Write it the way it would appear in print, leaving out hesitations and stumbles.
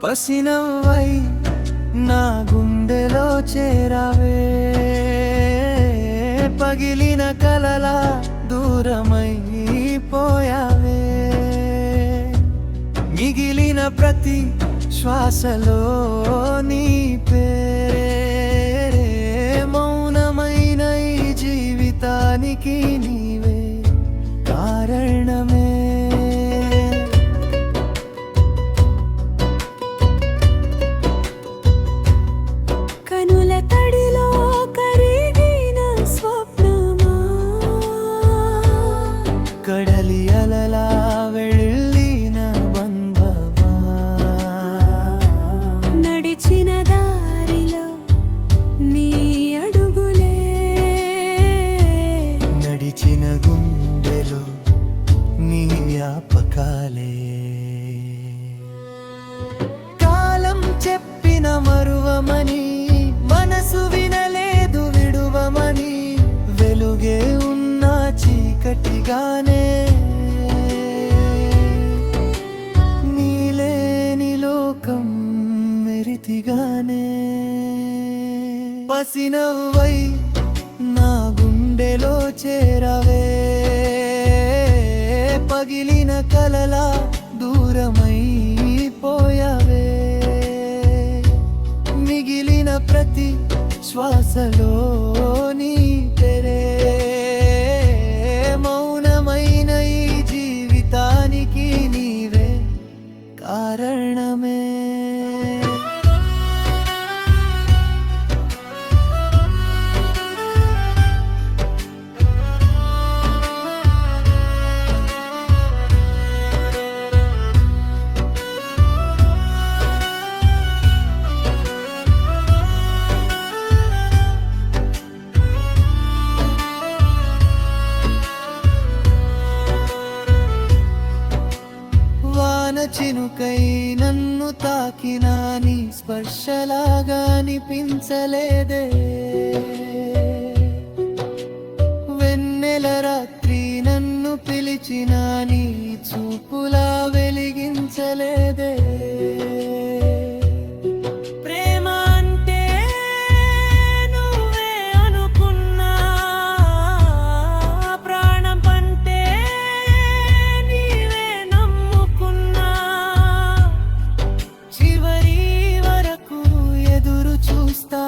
పసినవ్వై నా గుండెలో చేరావే, పగిలిన కలలా దూరమై పోయావే, మిగిలిన ప్రతి శ్వాసలో నీ పేరే, మౌనమైన ఈ జీవితానికి నీవే కారణమే. కనుల తడిలో కరిగిన స్వప్నమా, కడలి అలలా వెళ్ళిన బంధమా, నడిచిన దారిలో నీ అడుగులే, నడిచిన గుండెలో నీ జ్ఞాపకాలే. కాలం చెప్పిన మరువమని, మనసు వినలేదు విడువమని, వెలుగే ఉన్న చీకటిగానే, నీలేని లోకం మెరితిగానే. పసినవ్వై నా గుండెలో చేరవే, పగిలిన కలలా దూరమై పోయావే, మిగిలిన ప్రతి శ్వాసలో నీ పేరే, మౌనమైన ఈ జీవితానికి నీవే కారణమే. చినుకై నన్ను తాకినా నీ స్పర్శలాగా అనిపించలేదే, వెన్నెల రాత్రి నన్ను పిలిచినా నీ చూపులా వెలిగించలేదే. ప్రేమ అంటే నువ్వే అనుకున్నా, ప్రాణం పంటే నీవే నమ్ముకున్నా, చివరి వరకు ఎదురు చూస్తా